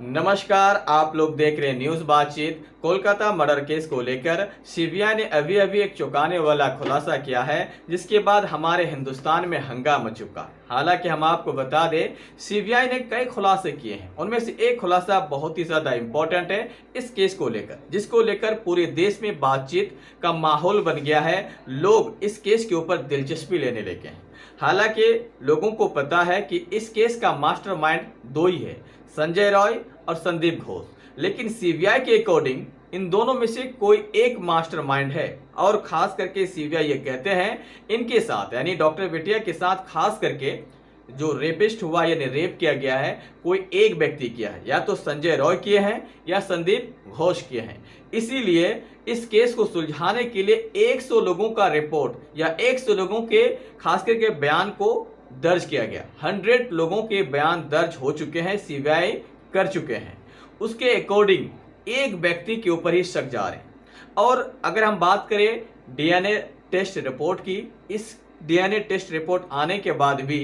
नमस्कार, आप लोग देख रहे हैं न्यूज बातचीत। कोलकाता मर्डर केस को लेकर सीबीआई ने अभी अभी एक चौंकाने वाला खुलासा किया है, जिसके बाद हमारे हिंदुस्तान में हंगामा मच चुका है। हालांकि हम आपको बता दें, सीबीआई ने कई खुलासे किए हैं। उनमें से एक खुलासा बहुत ही ज्यादा इंपॉर्टेंट है इस केस को लेकर, जिसको लेकर पूरे देश में बातचीत का माहौल बन गया है। लोग इस केस के ऊपर दिलचस्पी लेने लगे हैं। हालांकि लोगों को पता है कि इस केस का मास्टरमाइंड दो ही है, संजय रॉय और संदीप घोष। लेकिन सीबीआई के अकॉर्डिंग इन दोनों में से कोई एक मास्टरमाइंड है, और खास करके सीबीआई ये कहते हैं इनके साथ यानी डॉक्टर बिटिया के साथ खास करके जो रेपिस्ट हुआ यानी रेप किया गया है, कोई एक व्यक्ति किया है। या तो संजय रॉय किए हैं या संदीप घोष किए हैं। इसीलिए इस केस को सुलझाने के लिए 100 लोगों का रिपोर्ट या 100 लोगों के खास करके बयान को दर्ज किया गया। 100 लोगों के बयान दर्ज हो चुके हैं, सीबीआई कर चुके हैं। उसके अकॉर्डिंग एक व्यक्ति के ऊपर ही शक जा रहे हैं। और अगर हम बात करें डीएनए टेस्ट रिपोर्ट की, इस डीएनए टेस्ट रिपोर्ट आने के बाद भी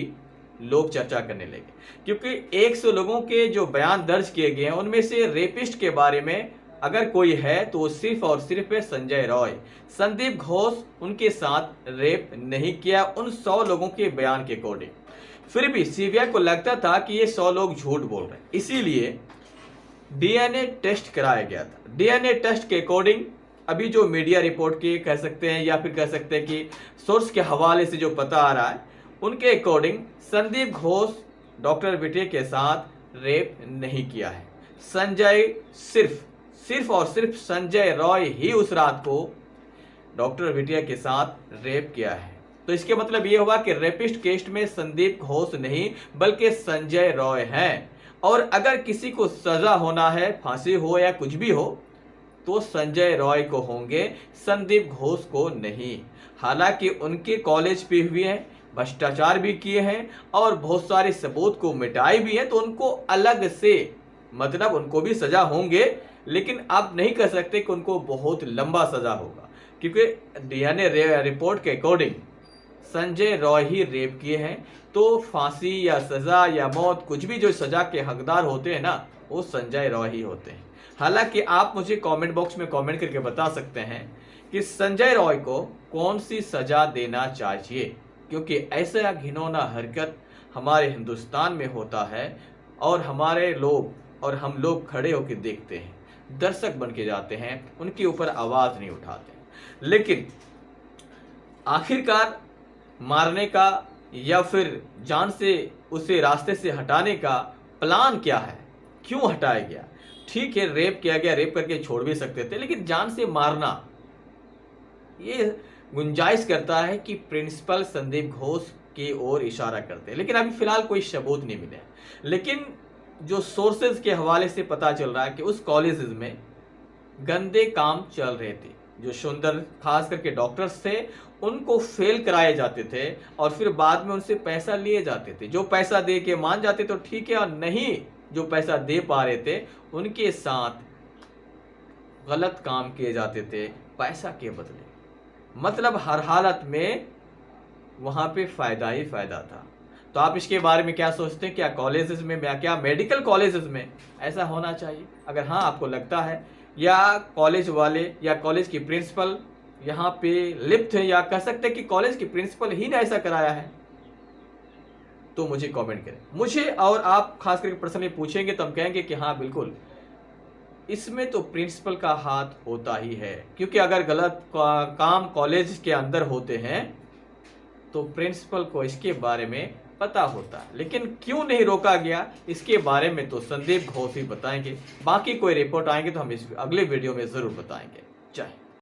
लोग चर्चा करने लगे, क्योंकि 100 लोगों के जो बयान दर्ज किए गए हैं उनमें से रेपिस्ट के बारे में अगर कोई है तो वो सिर्फ और सिर्फ है संजय रॉय। संदीप घोष उनके साथ रेप नहीं किया उन 100 लोगों के बयान के अकॉर्डिंग। फिर भी सीबीआई को लगता था कि ये 100 लोग झूठ बोल रहे हैं, इसीलिए डीएनए टेस्ट कराया गया था। डीएनए टेस्ट के अकॉर्डिंग अभी जो मीडिया रिपोर्ट के कह सकते हैं या फिर कह सकते हैं कि सोर्स के हवाले से जो पता आ रहा है, उनके अकॉर्डिंग संदीप घोष डॉक्टर बिटिया के साथ रेप नहीं किया है। संजय सिर्फ और सिर्फ संजय रॉय ही उस रात को डॉक्टर बिटिया के साथ रेप किया है। तो इसके मतलब ये हुआ कि रेपिस्ट केस में संदीप घोष नहीं बल्कि संजय रॉय हैं। और अगर किसी को सजा होना है, फांसी हो या कुछ भी हो, तो संजय रॉय को होंगे, संदीप घोष को नहीं। हालांकि उनके कॉलेज पे हुए हैं, भ्रष्टाचार भी किए हैं और बहुत सारे सबूत को मिटाए भी हैं, तो उनको अलग से मतलब उनको भी सजा होंगे। लेकिन आप नहीं कह सकते कि उनको बहुत लंबा सजा होगा, क्योंकि डीएनए रिपोर्ट के अकॉर्डिंग संजय रॉय ही रेप किए हैं। तो फांसी या सजा या मौत, कुछ भी जो सजा के हकदार होते हैं ना, वो संजय रॉय ही होते हैं। हालांकि आप मुझे कमेंट बॉक्स में कमेंट करके बता सकते हैं कि संजय रॉय को कौन सी सजा देना चाहिए, क्योंकि ऐसा घिनौना हरकत हमारे हिंदुस्तान में होता है और हमारे लोग और हम लोग खड़े होकर देखते हैं, दर्शक बन के जाते हैं, उनके ऊपर आवाज नहीं उठाते। लेकिन आखिरकार मारने का या फिर जान से उसे रास्ते से हटाने का प्लान क्या है, क्यों हटाया गया? ठीक है, रेप किया गया, रेप करके छोड़ भी सकते थे, लेकिन जान से मारना ये गुंजाइश करता है कि प्रिंसिपल संदीप घोष की ओर इशारा करते हैं। लेकिन अभी फिलहाल कोई सबूत नहीं मिले। लेकिन जो सोर्सेज के हवाले से पता चल रहा है कि उस कॉलेजेस में गंदे काम चल रहे थे। जो सुंदर खास करके डॉक्टर्स थे, उनको फेल कराए जाते थे और फिर बाद में उनसे पैसा लिए जाते थे। जो पैसा दे के मान जाते तो ठीक है, और नहीं जो पैसा दे पा रहे थे उनके साथ गलत काम किए जाते थे पैसा के बदले। मतलब हर हालत में वहां पे फायदा ही फायदा था। तो आप इसके बारे में क्या सोचते हैं? क्या कॉलेजेस में या क्या मेडिकल कॉलेजेस में ऐसा होना चाहिए? अगर हाँ आपको लगता है, या कॉलेज वाले या कॉलेज की प्रिंसिपल यहाँ पे लिप्त है, या कह सकते हैं कि कॉलेज की प्रिंसिपल ही ने ऐसा कराया है, तो मुझे कमेंट करें। मुझे और आप खास करके पर्सनली पूछेंगे तो हम कहेंगे कि हाँ बिल्कुल, इसमें तो प्रिंसिपल का हाथ होता ही है। क्योंकि अगर गलत काम कॉलेज के अंदर होते हैं तो प्रिंसिपल को इसके बारे में पता होता है। लेकिन क्यों नहीं रोका गया, इसके बारे में तो संदीप घोष ही बताएंगे। बाकी कोई रिपोर्ट आएंगे तो हम इस अगले वीडियो में जरूर बताएंगे। जय हिंद।